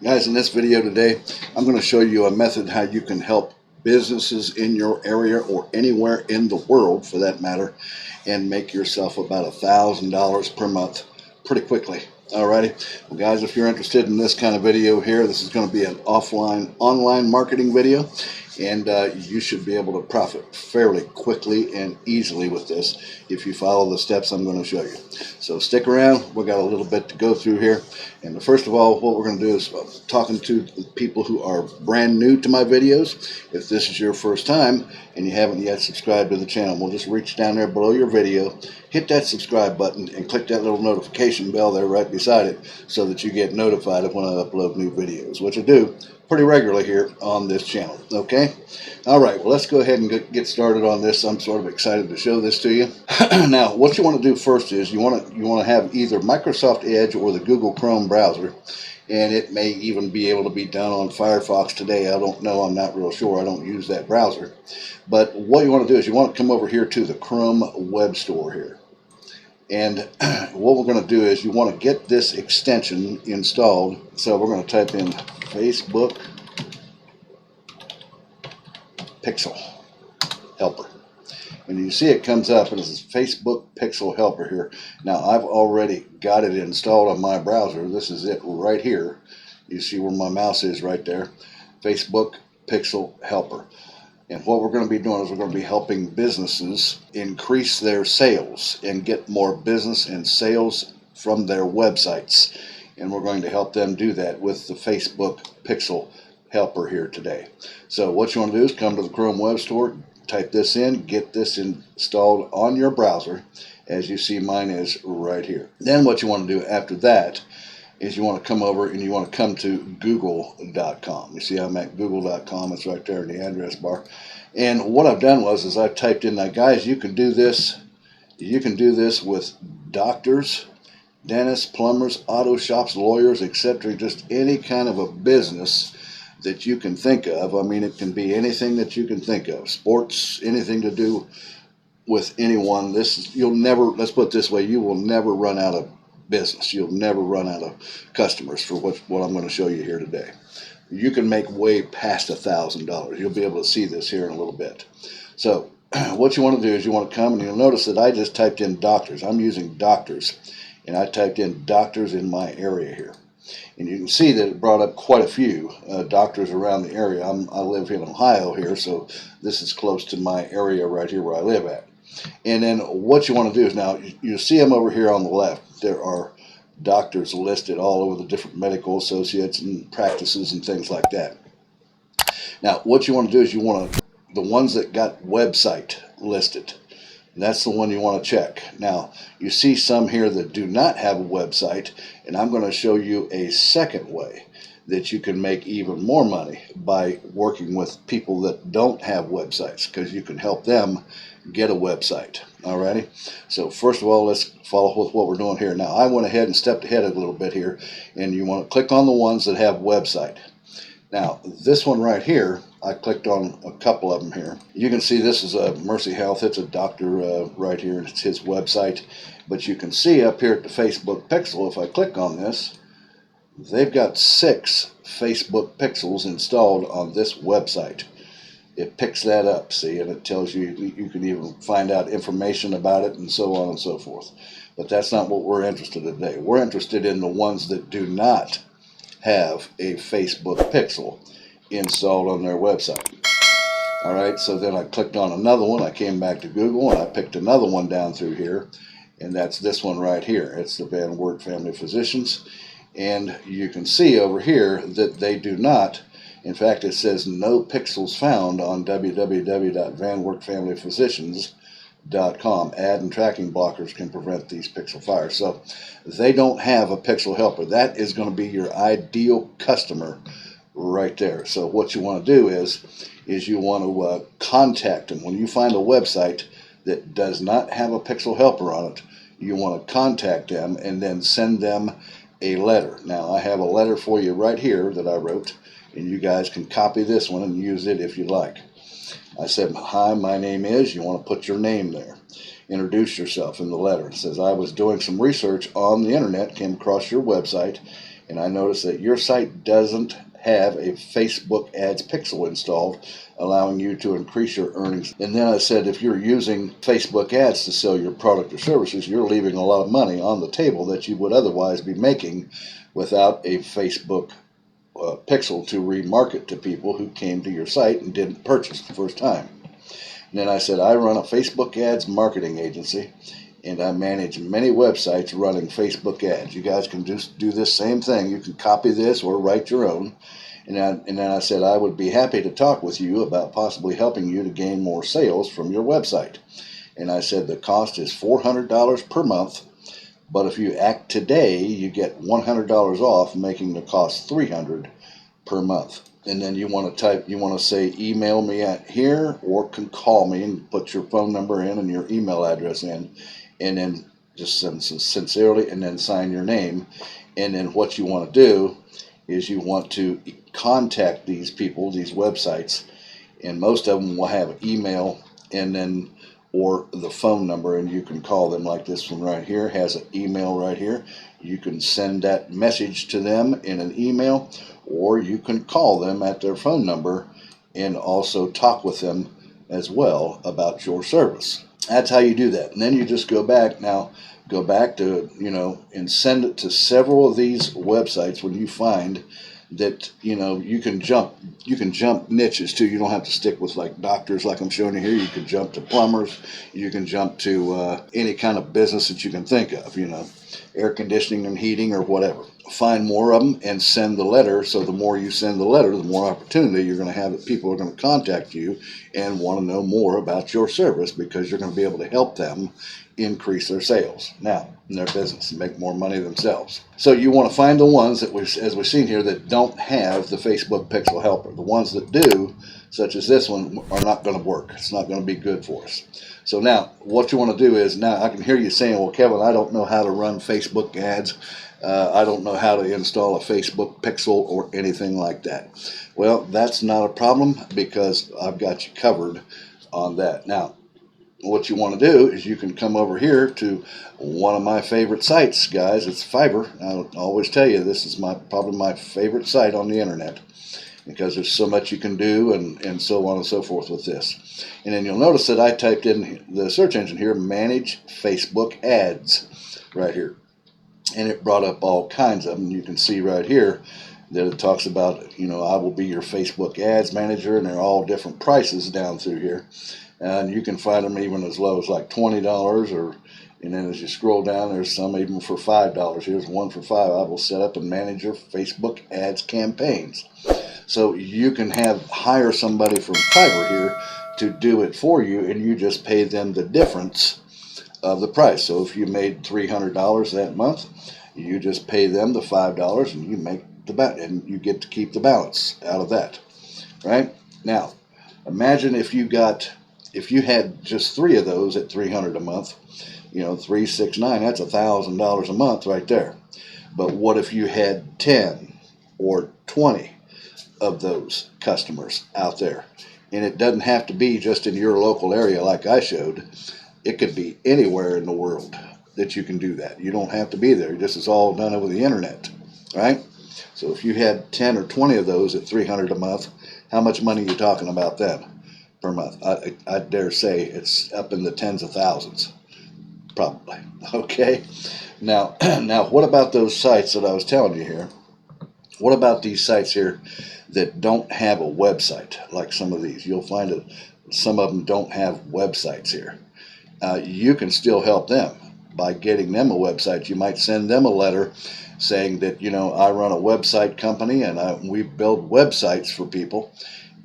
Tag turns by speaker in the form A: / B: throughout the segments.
A: Guys, in this video today, I'm going to show you a method how you can help businesses in your area or anywhere in the world for that matter and make yourself about $1,000 per month pretty quickly. Alrighty, well guys, if you're interested in this kind of video here, this is going to be an online marketing video, and you should be able to profit fairly quickly and easily with this if you follow the steps I'm going to show you. So stick around, we got a little bit to go through here. And first of all, what we're going to do is talking to people who are brand new to my videos. If this is your first time and you haven't yet subscribed to the channel, we'll just reach down there below your video, hit that subscribe button, and click that little notification bell there right beside it so that you get notified of when I upload new videos, which I do pretty regularly here on this channel. Okay? Alright, well let's go ahead and get started on this. I'm sort of excited to show this to you. Now, what you want to do first is you want to have either Microsoft Edge or the Google Chrome browser, and it may even be able to be done on Firefox today. I don't know, I'm not real sure, I don't use that browser. But what you want to do is you want to come over here to the Chrome web store here. And what we're going to do is you want to get this extension installed. So we're going to type in Facebook Pixel Helper. And you see it comes up and it says Facebook Pixel Helper here. Now I've already got it installed on my browser. This is it right here. You see where my mouse is right there. Facebook Pixel Helper. And what we're going to be doing is we're going to be helping businesses increase their sales and get more business and sales from their websites. And we're going to help them do that with the Facebook Pixel Helper here today. So what you want to do is come to the Chrome web store, type this in, get this installed on your browser. As you see, mine is right here. Then what you want to do after that is you want to come over and you want to come to google.com. You see I'm at google.com. It's right there in the address bar. And what I've done is I typed in, now guys, you can do this with doctors, dentists, plumbers, auto shops, lawyers, etc. Just any kind of a business that you can think of. I mean, it can be anything that you can think of. Sports, anything to do with anyone. You'll never, let's put it this way, you will never run out of business. You'll never run out of customers for what I'm going to show you here today. You can make way past $1,000. You'll be able to see this here in a little bit. So what you want to do is you want to come, and you'll notice that I just typed in doctors. I'm using doctors, and I typed in doctors in my area here. And you can see that it brought up quite a few doctors around the area. I live in Ohio here, so this is close to my area right here where I live at. And then what you want to do is, now you see them over here on the left. There are doctors listed all over, the different medical associates and practices and things like that. Now what you want to do is you want the ones that got website listed. That's the one you want to check. Now you see some here that do not have a website, and I'm going to show you a second way that you can make even more money by working with people that don't have websites, because you can help them get a website. Alrighty, so first of all, let's follow with what we're doing here. Now I went ahead and stepped ahead a little bit here, and you want to click on the ones that have website. Now this one right here, I clicked on a couple of them here. You can see this is a Mercy Health. It's a doctor right here, and it's his website. But you can see up here at the Facebook Pixel, if I click on this, they've got 6 Facebook Pixels installed on this website. It picks that up, see, and it tells you, you can even find out information about it and so on and so forth. But that's not what we're interested in today. We're interested in the ones that do not have a Facebook Pixel installed on their website. Alright, so then I clicked on another one. I came back to Google and I picked another one down through here, and that's this one right here. It's the Van Wert Family Physicians. And you can see over here that they do not. In fact, it says no pixels found on www.vanwertfamilyphysicians.com. Ad and tracking blockers can prevent these pixel fires. So they don't have a pixel helper. That is going to be your ideal customer right there. So what you want to do is you want to contact them. When you find a website that does not have a pixel helper on it, you want to contact them and then send them a letter. Now I have a letter for you right here that I wrote, and you guys can copy this one and use it if you like. I said, hi, my name is, you want to put your name there. Introduce yourself in the letter. It says, I was doing some research on the internet, came across your website, and I noticed that your site doesn't have a Facebook ads pixel installed, allowing you to increase your earnings. And then I said, if you're using Facebook ads to sell your product or services, you're leaving a lot of money on the table that you would otherwise be making without a Facebook pixel to remarket to people who came to your site and didn't purchase the first time. And then I said, I run a Facebook ads marketing agency, and I manage many websites running Facebook ads. You guys can just do this same thing. You can copy this or write your own. And then I said, I would be happy to talk with you about possibly helping you to gain more sales from your website. And I said, the cost is $400 per month, but if you act today, you get $100 off, making the cost $300 per month. And then you want to say, email me at here, or can call me and put your phone number in and your email address in, and then just send sincerely, and then sign your name. And then what you want to do is you want to contact these people, these websites, and most of them will have email and then or the phone number, and you can call them. Like this one right here has an email right here. You can send that message to them in an email, or you can call them at their phone number and also talk with them as well about your service. That's how you do that. And then you just go back to, and send it to several of these websites when you find that, you can jump niches too. You don't have to stick with like doctors like I'm showing you here. You can jump to plumbers. You can jump to any kind of business that you can think of, air conditioning and heating or whatever. Find more of them and send the letter. So the more you send the letter, the more opportunity you're going to have that people are going to contact you and want to know more about your service, because you're going to be able to help them increase their sales now in their business and make more money themselves. So you want to find the ones that as we've seen here, that don't have the Facebook Pixel Helper. The ones that do, such as this one, are not going to work. It's not going to be good for us. So now what you want to do is, now I can hear you saying, well, Kevin, I don't know how to run Facebook ads. I don't know how to install a Facebook Pixel or anything like that. Well, that's not a problem, because I've got you covered on that. Now, what you want to do is you can come over here to one of my favorite sites, guys. It's Fiverr. I always tell you, this is probably my favorite site on the internet, because there's so much you can do and so on and so forth with this. And then you'll notice that I typed in the search engine here, manage Facebook ads, right here. And it brought up all kinds of them. You can see right here that it talks about, I will be your Facebook ads manager, and they're all different prices down through here. And you can find them even as low as like $20, and then as you scroll down, there's some even for $5. Here's one for $5. I will set up and manage your Facebook ads campaigns. So you can hire somebody from Fiverr here to do it for you, and you just pay them the difference of the price. So if you made $300 that month, you just pay them the $5, and you make and you get to keep the balance out of that. Right? Now, imagine if you had just 3 of those at $300 a month, 3, 6, 9, that's $1,000 a month right there. But what if you had 10 or 20 of those customers out there? And it doesn't have to be just in your local area like I showed. It could be anywhere in the world that you can do that. You don't have to be there. This is all done over the internet, right? So if you had 10 or 20 of those at $300 a month, how much money are you talking about then per month? I dare say it's up in the tens of thousands, probably. Okay. Now, what about those sites that I was telling you here? What about these sites here that don't have a website, like some of these? You'll find that some of them don't have websites here. You can still help them by getting them a website. You might send them a letter saying that, I run a website company, and we build websites for people.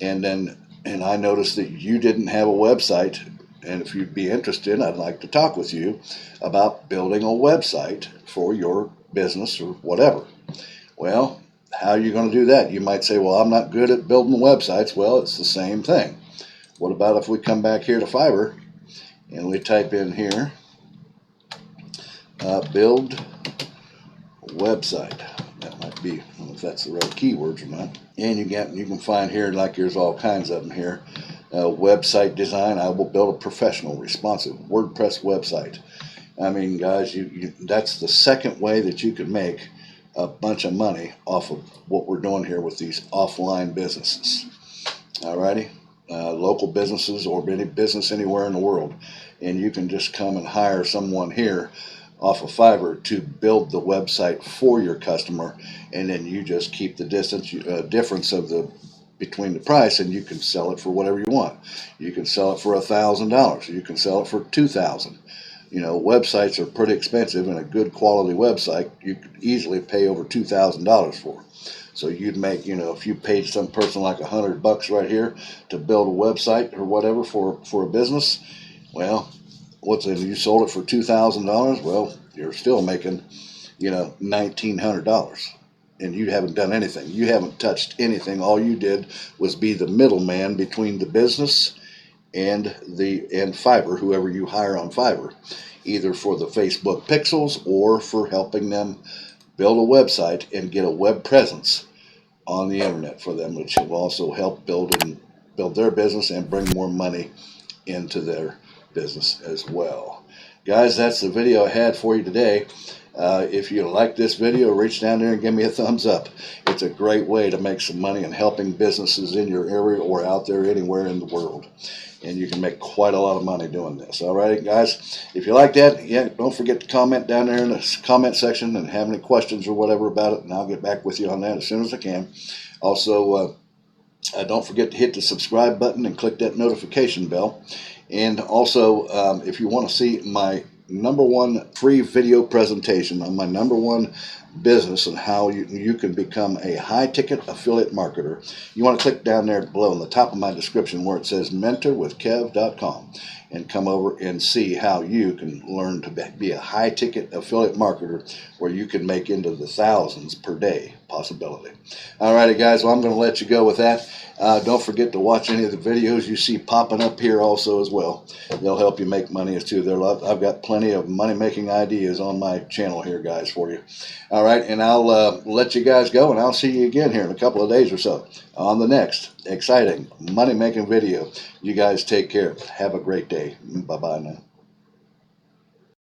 A: And I noticed that you didn't have a website, and if you'd be interested, I'd like to talk with you about building a website for your business or whatever. Well, how are you going to do that? You might say, well, I'm not good at building websites. Well, it's the same thing. What about if we come back here to Fiverr and we type in here, build website. That might be, I don't know if that's the right keywords or not. And you can find here, like there's all kinds of them here. Website design. I will build a professional, responsive WordPress website. I mean, guys, that's the second way that you can make a bunch of money off of what we're doing here with these offline businesses. Alrighty, local businesses or any business anywhere in the world, and you can just come and hire someone here off of Fiverr to build the website for your customer, and then you just keep the difference of the between the price, and you can sell it for whatever you want. You can sell it for $1,000. You can sell it for $2,000. You know, websites are pretty expensive, and a good quality website you could easily pay over $2,000 for. So you'd make, you know, if you paid some person like $100 right here to build a website or whatever for a business, well, what's it? You sold it for $2,000. Well, you're still making, you know, $1,900, and you haven't done anything. You haven't touched anything. All you did was be the middleman between the business and Fiverr, whoever you hire on Fiverr, either for the Facebook pixels or for helping them build a website and get a web presence on the internet for them, which will also help build their business and bring more money into their business as well. Guys, that's the video I had for you today. If you like this video, reach down there and give me a thumbs up. It's a great way to make some money in helping businesses in your area or out there anywhere in the world. And you can make quite a lot of money doing this. All right, guys, if you like that, yeah, don't forget to comment down there in the comment section and have any questions or whatever about it, and I'll get back with you on that as soon as I can. Also, don't forget to hit the subscribe button and click that notification bell. And also, if you want to see my #1 free video presentation on my #1 business and how you can become a high-ticket affiliate marketer, you want to click down there below in the top of my description where it says mentorwithkev.com and come over and see how you can learn to be a high-ticket affiliate marketer where you can make into the thousands per day possibility. Alrighty, guys, well, I'm going to let you go with that. Don't forget to watch any of the videos you see popping up here also as well. They'll help you make money as too. I've got plenty of money-making ideas on my channel here, guys, for you. All right, and I'll let you guys go, and I'll see you again here in a couple of days or so on the next exciting money-making video. You guys take care. Have a great day. Bye-bye now.